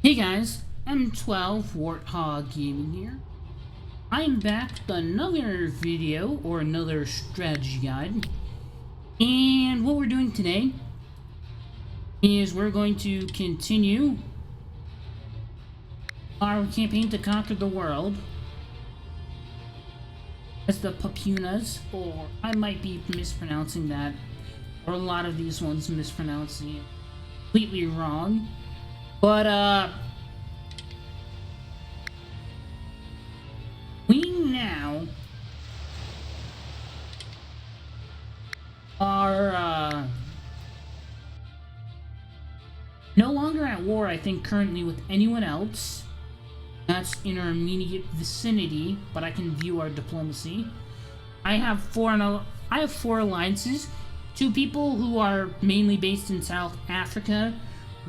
Hey guys, M12 Warthog Gaming here. I am back with another video or another strategy guide. And what we're doing today is we're going to continue our campaign to conquer the world as the Papunas, or I might be mispronouncing that, or a lot of these ones mispronouncing it completely wrong. But we now are no longer at war, I think, currently with anyone else that's in our immediate vicinity, but I can view our diplomacy. I have four alliances. Two people who are mainly based in South Africa,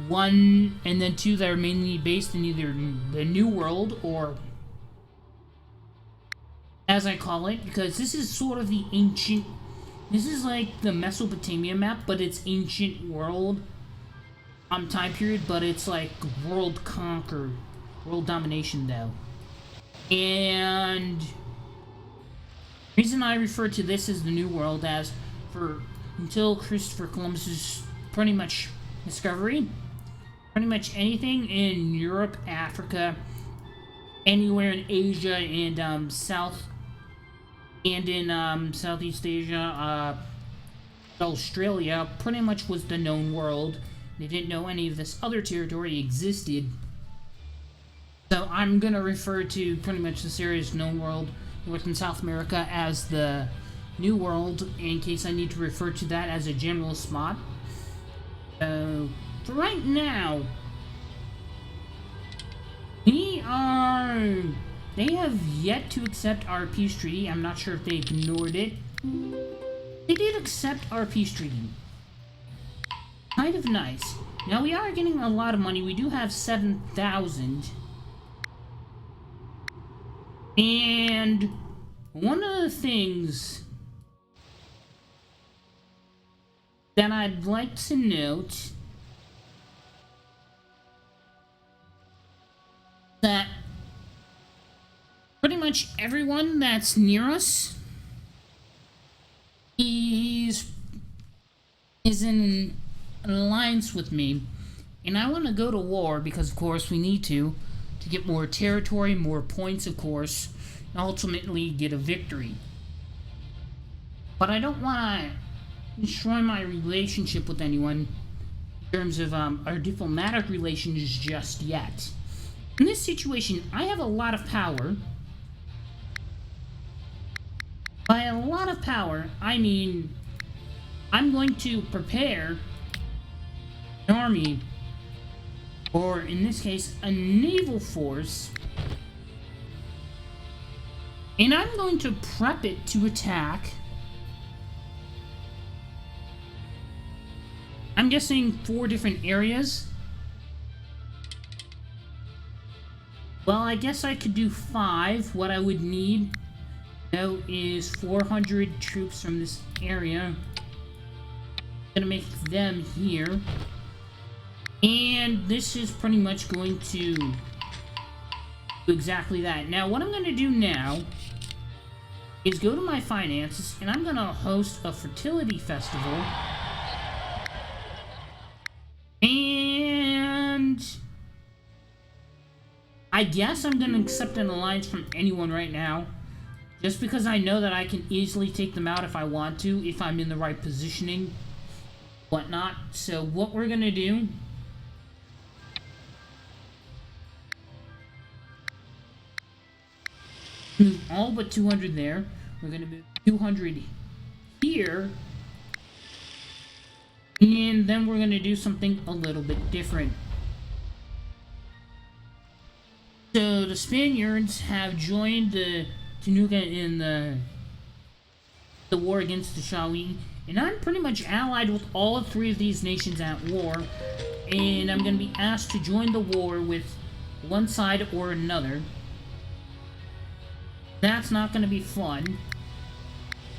one and then two that are mainly based in either the New World, or as I call it, because this is sort of the ancient, this is like the Mesopotamia map, but it's ancient world time period, but it's like world conquer, world domination though. And reason I refer to this as the New World, as for until Christopher Columbus's pretty much discovery, pretty much anything in Europe, Africa, anywhere in Asia and South and in Southeast Asia, Australia, pretty much was the known world. They didn't know any of this other territory existed. So I'm gonna refer to pretty much this area's known world, North and South America, as the New World, in case I need to refer to that as a general spot. So for right now, they have yet to accept our peace treaty. I'm not sure if they ignored it. They did accept our peace treaty. Kind of nice. Now we are getting a lot of money. We do have 7,000. And one of the things that I'd like to note that pretty much everyone that's near us is in an alliance with me, and I want to go to war because, of course, we need to get more territory, more points, of course, and ultimately get a victory. But I don't want to destroy my relationship with anyone in terms of our diplomatic relations just yet. In this situation, I have a lot of power. By a lot of power, I mean I'm going to prepare an army, or in this case, a naval force, and I'm going to prep it to attack. I'm guessing 4 different areas. Well, I guess I could do 5. What I would need, though, is 400 troops from this area. I'm gonna make them here. And this is pretty much going to do exactly that. Now, what I'm going to do now is go to my finances, and I'm going to host a fertility festival. And I guess I'm going to accept an alliance from anyone right now, just because I know that I can easily take them out if I want to, if I'm in the right positioning, whatnot. So what we're going to do, move all but 200 there. We're going to move 200 here. And then we're going to do something a little bit different. So the Spaniards have joined the Tanuka in the war against the Shawi. And I'm pretty much allied with all 3 of these nations at war. And I'm going to be asked to join the war with one side or another. That's not going to be fun.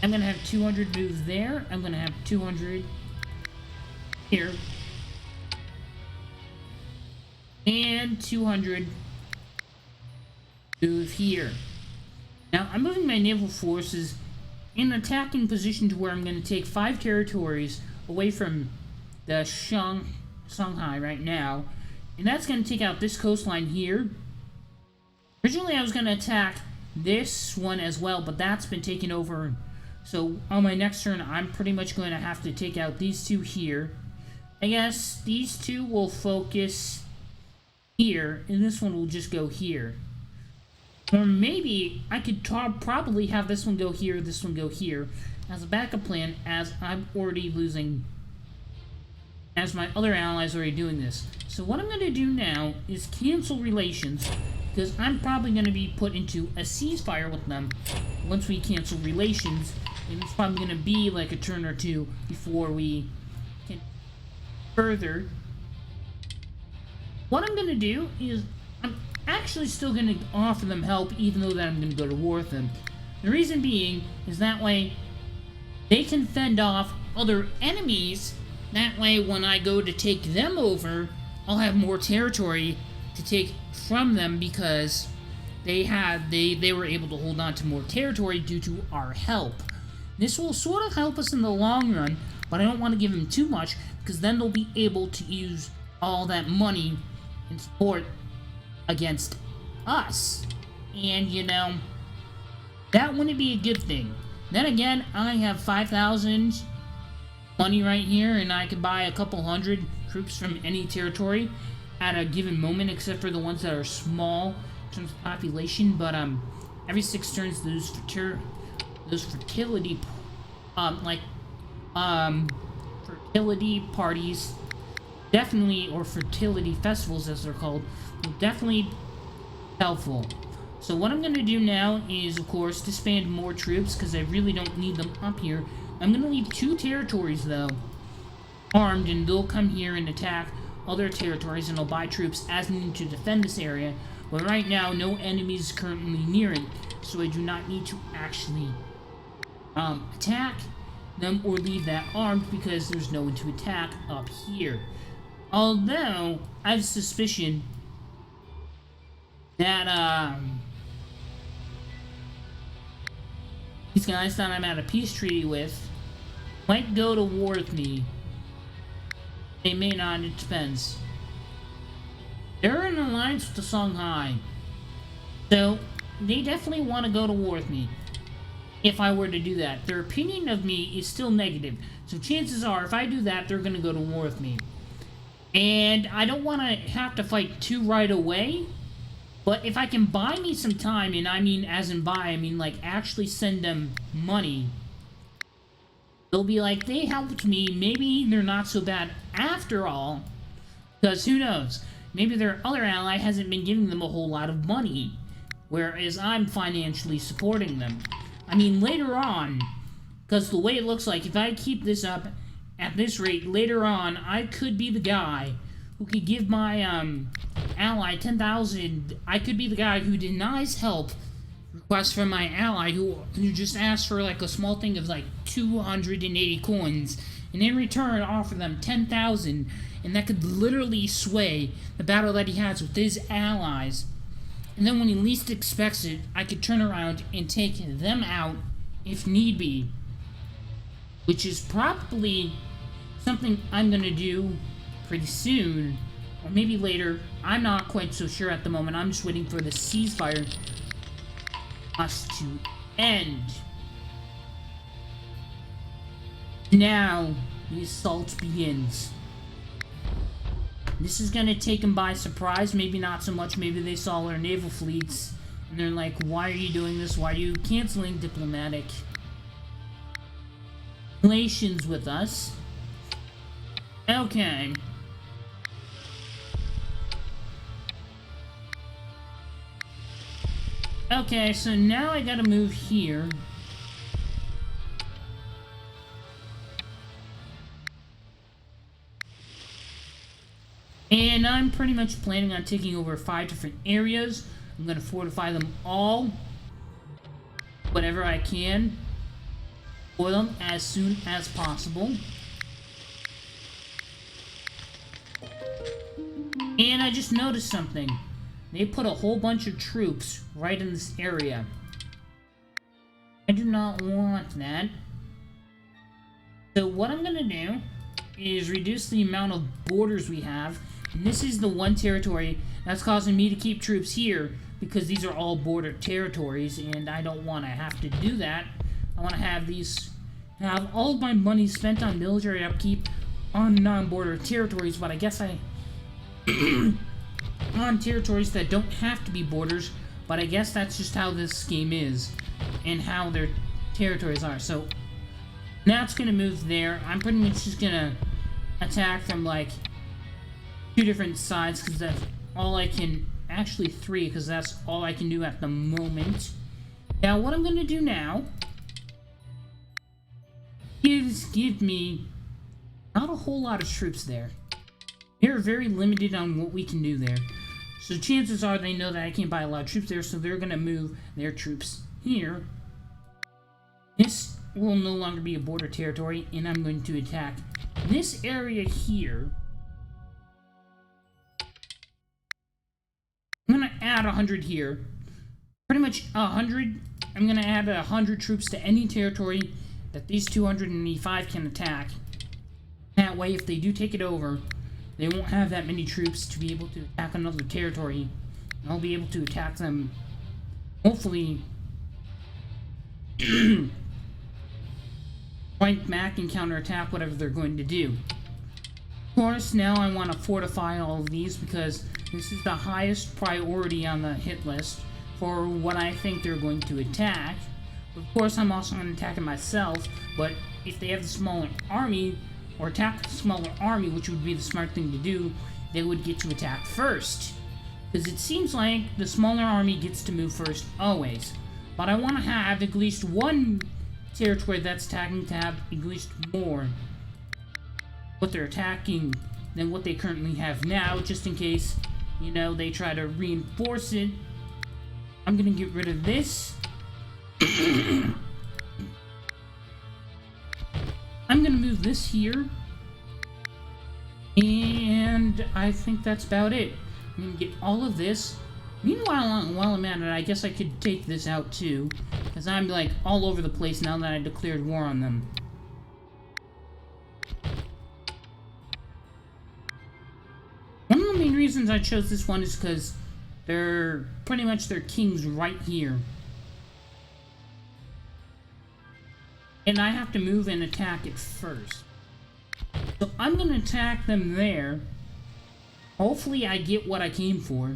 I'm going to have 200 moves there. I'm going to have 200 here. And 200 move here. Now, I'm moving my naval forces in an attacking position to where I'm going to take 5 territories away from the Shanghai right now. And that's going to take out this coastline here. Originally, I was going to attack this one as well, but that's been taken over. So, on my next turn, I'm pretty much going to have to take out these 2 here. I guess these 2 will focus here, and this one will just go here. Or maybe I could probably have this one go here, this one go here, as a backup plan, as I'm already losing, as my other allies are already doing this. So what I'm going to do now is cancel relations, because I'm probably going to be put into a ceasefire with them once we cancel relations, and it's probably going to be like a turn or 2 before we can further. What I'm going to do is I'm actually still going to offer them help, even though that I'm going to go to war with them. The reason being is that way they can fend off other enemies. That way when I go to take them over, I'll have more territory to take from them, because they were able to hold on to more territory due to our help. This will sort of help us in the long run, but I don't want to give them too much, because then they'll be able to use all that money in support against us. And, you know, that wouldn't be a good thing. Then again, I have 5,000 money right here, and I could buy a couple hundred troops from any territory at a given moment, except for the ones that are small in terms of population. But every 6 turns, those fertility fertility parties definitely, or fertility festivals as they're called, will definitely be helpful. So what I'm going to do now is, of course, disband more troops, because I really don't need them up here. I'm going to leave 2 territories, though, armed, and they'll come here and attack other territories, and I'll buy troops as needed to defend this area. But right now, no enemies currently near it, so I do not need to actually attack them or leave that armed, because there's no one to attack up here. Although, I have a suspicion that, these guys that I'm at a peace treaty with might go to war with me. They may not, it depends. They're in alliance with the Shanghai, so they definitely want to go to war with me. If I were to do that, their opinion of me is still negative, so chances are, if I do that, they're going to go to war with me. And I don't want to have to fight 2 right away, but if I can buy me some time, and I mean, as in buy, I mean like actually send them money, they'll be like, they helped me, maybe they're not so bad after all, because who knows, maybe their other ally hasn't been giving them a whole lot of money, whereas I'm financially supporting them. I mean, later on, because the way it looks like, if I keep this up at this rate, later on, I could be the guy who could give my ally 10,000. I could be the guy who denies help requests from my ally who just asks for like a small thing of like 280 coins, and in return offer them 10,000, and that could literally sway the battle that he has with his allies. And then when he least expects it, I could turn around and take them out if need be, which is probably something I'm going to do pretty soon, or maybe later. I'm not quite so sure at the moment. I'm just waiting for the ceasefire us to end. Now, the assault begins. This is going to take them by surprise. Maybe not so much. Maybe they saw our naval fleets, and they're like, why are you doing this? Why are you canceling diplomatic relations with us? Okay. Okay, so now I gotta move here. And I'm pretty much planning on taking over 5 different areas. I'm gonna fortify them all, whatever I can, for them as soon as possible. And I just noticed something. They put a whole bunch of troops right in this area. I do not want that. So what I'm gonna do is reduce the amount of borders we have. And this is the one territory that's causing me to keep troops here, because these are all border territories, and I don't want to have to do that. I want to have all of my money spent on military upkeep on non-border territories, but I guess on territories that don't have to be borders, but I guess that's just how this game is, and how their territories are. So now it's gonna move there. I'm pretty much just gonna attack from like 2 different sides, because that's all I can. Actually 3, because that's all I can do at the moment. Now what I'm gonna do now is give me not a whole lot of troops there. They're very limited on what we can do there. So chances are they know that I can't buy a lot of troops there, so they're gonna move their troops here. This will no longer be a border territory, and I'm going to attack this area here. I'm gonna add 100 here. Pretty much 100. I'm gonna add 100 troops to any territory that these 285 can attack. That way, if they do take it over, they won't have that many troops to be able to attack another territory. And I'll be able to attack them, hopefully, point back and counterattack whatever they're going to do. Of course, now I want to fortify all of these, because this is the highest priority on the hit list for what I think they're going to attack. Of course, I'm also going to attack it myself, but if they have the smaller army, or attack the smaller army, which would be the smart thing to do, they would get to attack first. Because it seems like the smaller army gets to move first always. But I want to have at least one territory that's attacking to have at least more what they're attacking than what they currently have now, just in case, you know, they try to reinforce it. I'm gonna get rid of this. I'm gonna move this here, and I think that's about it. I'm gonna get all of this. Meanwhile, while I'm at it, I guess I could take this out too, because I'm like all over the place now that I declared war on them. One of the main reasons I chose this one is because they're pretty much their king's right here. And I have to move and attack it first. So I'm going to attack them there. Hopefully I get what I came for.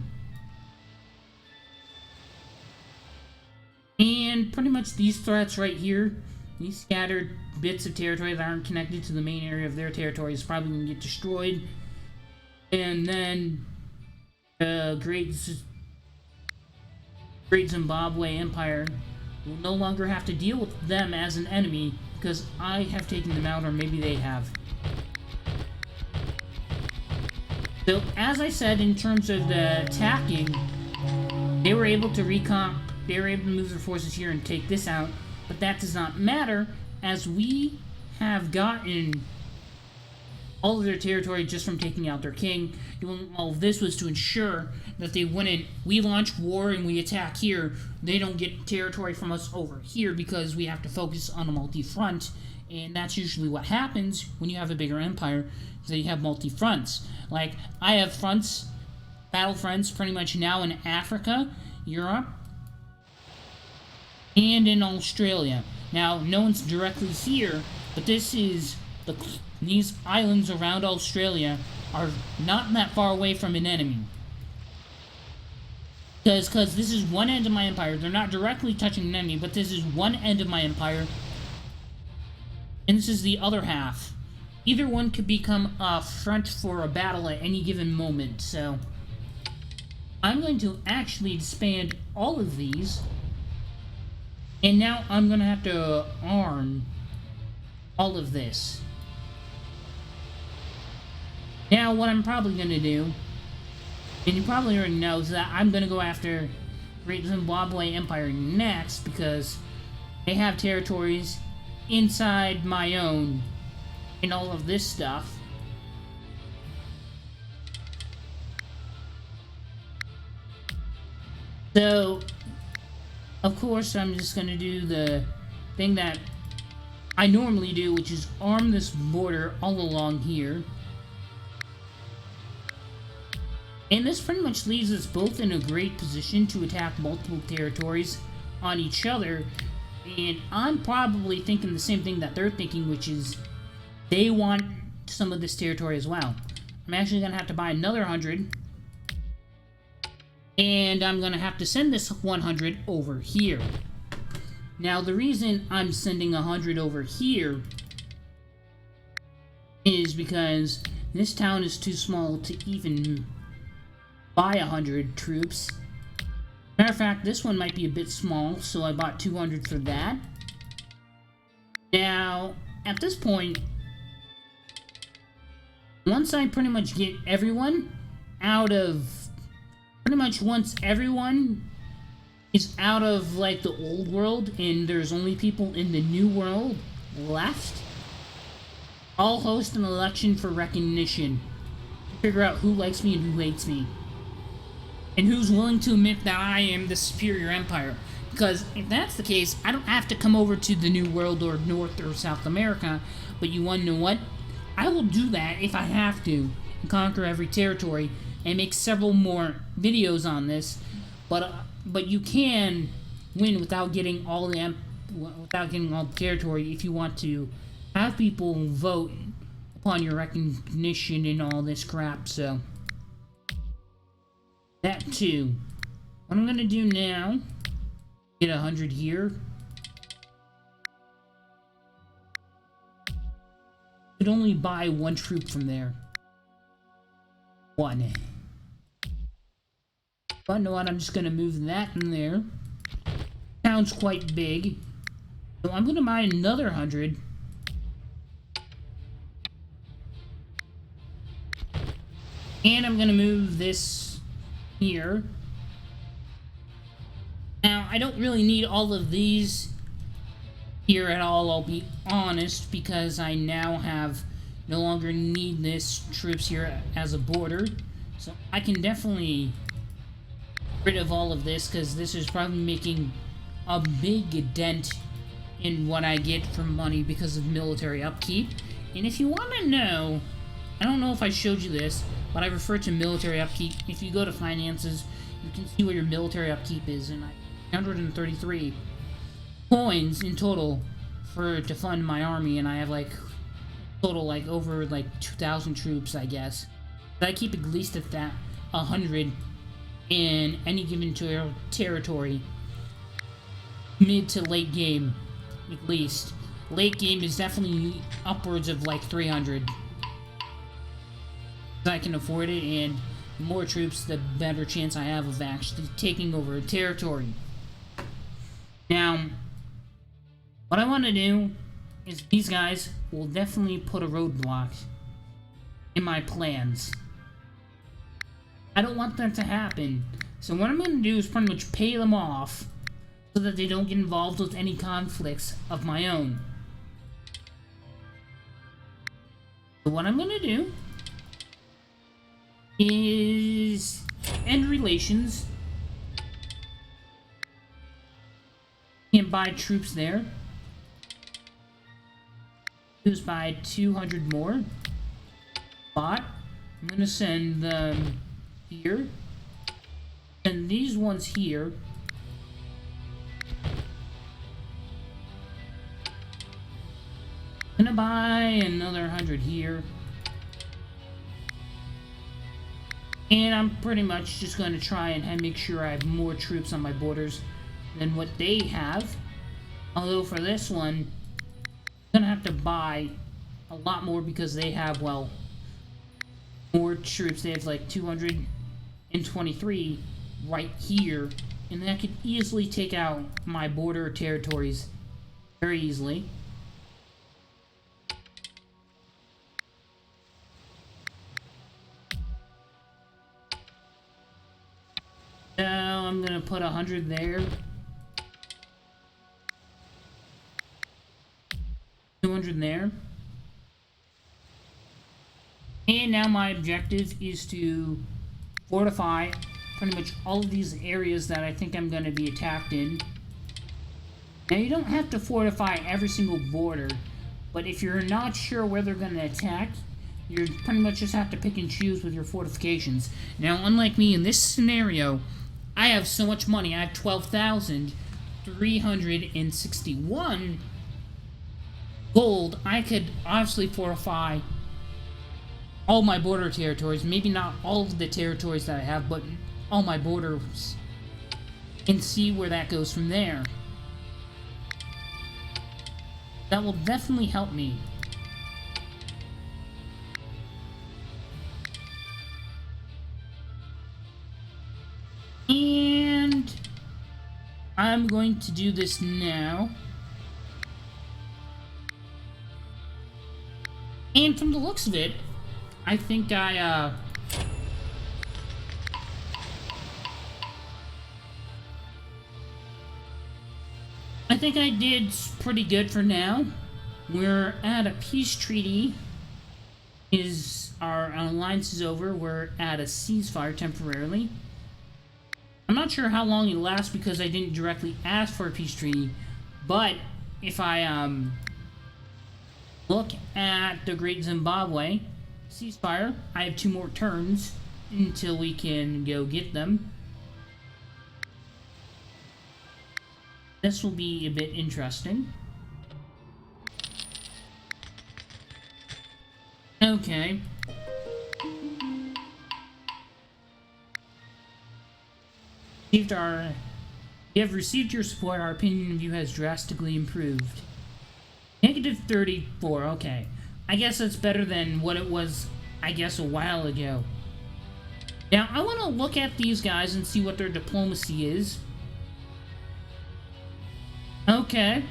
And pretty much these threats right here, these scattered bits of territory that aren't connected to the main area of their territory, is probably going to get destroyed. And then the Great Zimbabwe Empire will no longer have to deal with them as an enemy, because I have taken them out, or maybe they have. So, as I said, in terms of the attacking, they were able to move their forces here and take this out, but that does not matter, as we have gotten all of their territory just from taking out their king. Doing all of this was to ensure that they wouldn't, we launch war and we attack here, they don't get territory from us over here, because we have to focus on a multi-front, and that's usually what happens when you have a bigger empire, is that you have multi-fronts. Like, I have fronts, battle fronts pretty much now in Africa, Europe, and in Australia. Now, no one's directly here, but this is these islands around Australia are not that far away from an enemy. Because this is one end of my empire. They're not directly touching an enemy, but this is one end of my empire. And this is the other half. Either one could become a front for a battle at any given moment. So, I'm going to actually expand all of these. And now I'm going to have to arm all of this. Now, what I'm probably going to do, and you probably already know, is that I'm going to go after Great Zimbabwe Empire next, because they have territories inside my own and all of this stuff. So, of course, I'm just gonna do the thing that I normally do, which is arm this border all along here. And this pretty much leaves us both in a great position to attack multiple territories on each other. And I'm probably thinking the same thing that they're thinking, which is they want some of this territory as well. I'm actually going to have to buy another 100. And I'm going to have to send this 100 over here. Now, the reason I'm sending 100 over here is because this town is too small to even buy 100 troops. Matter of fact, this one might be a bit small, so I bought 200 for that. Now, at this point, once I pretty much get everyone out of... Pretty much once everyone is out of, like, the old world and there's only people in the new world left, I'll host an election for recognition. Figure out who likes me and who hates me. And who's willing to admit that I am the superior empire. Because if that's the case, I don't have to come over to the New World or North or South America. But you want to know what? I will do that if I have to. And conquer every territory. And make several more videos on this. But you can win without getting all the territory if you want to have people vote upon your recognition and all this crap. So that too. What I'm gonna do now, get 100 here. Could only buy one troop from there. One. But you know what? I'm just gonna move that in there. Town's quite big, so I'm gonna buy another 100. And I'm gonna move this here. Now, I don't really need all of these here at all, I'll be honest, because I now have no longer need this troops here as a border. So I can definitely get rid of all of this, because this is probably making a big dent in what I get from money because of military upkeep. And if you want to know, I don't know if I showed you this, but I refer to military upkeep. If you go to finances, you can see what your military upkeep is, and I 133 coins in total to fund my army, and I have like total like over like 2,000 troops, I guess. But I keep at least at that 100 in any given territory, mid to late game, at least. Late game is definitely upwards of like 300. I can afford it, and the more troops, the better chance I have of actually taking over a territory. Now, what I want to do is these guys will definitely put a roadblock in my plans. I don't want that to happen. So what I'm going to do is pretty much pay them off so that they don't get involved with any conflicts of my own. So what I'm going to do is end relations. Can't buy troops there. Just buy 200 more. Bot. I'm gonna send them here. And these ones here. Gonna buy another 100 here. And I'm pretty much just going to try and make sure I have more troops on my borders than what they have. Although for this one, I'm going to have to buy a lot more because they have, well, more troops. They have like 223 right here. And that could easily take out my border territories very easily. So I'm gonna put 100 there. 200 there. And now my objective is to fortify pretty much all of these areas that I think I'm going to be attacked in. Now, you don't have to fortify every single border, but if you're not sure where they're going to attack, you pretty much just have to pick and choose with your fortifications. Now, unlike me in this scenario, I have so much money. I have 12,361 gold. I could obviously fortify all my border territories. Maybe not all of the territories that I have, but all my borders. And see where that goes from there. That will definitely help me. And I'm going to do this now. And from the looks of it, I think I think I did pretty good for now. We're at a peace treaty. Our alliance is over. We're at a ceasefire temporarily. I'm not sure how long it lasts because I didn't directly ask for a peace treaty, but if I look at the Great Zimbabwe ceasefire, I have 2 more turns until we can go get them. This will be a bit interesting. Okay. We have received your support. Our opinion of you has drastically improved. -34, okay. I guess that's better than what it was, I guess, a while ago. Now, I want to look at these guys and see what their diplomacy is. Okay.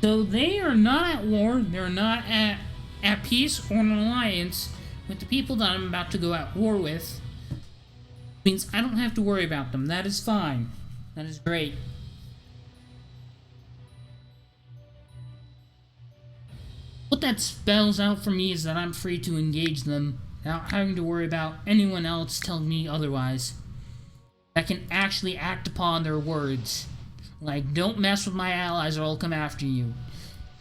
So they are not at war. They're not at peace or an alliance with the people that I'm about to go at war with. Means I don't have to worry about them. That is fine. That is great. What that spells out for me is that I'm free to engage them without having to worry about anyone else telling me otherwise. I can actually act upon their words. Like, don't mess with my allies or I'll come after you.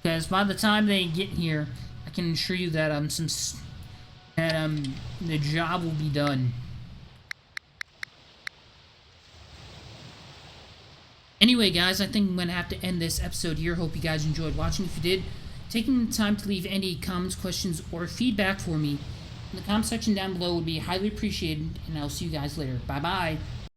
Because by the time they get here, I can assure you that the job will be done. Anyway, guys, I think I'm going to have to end this episode here. Hope you guys enjoyed watching. If you did, taking the time to leave any comments, questions, or feedback for me in the comment section down below would be highly appreciated, and I'll see you guys later. Bye-bye.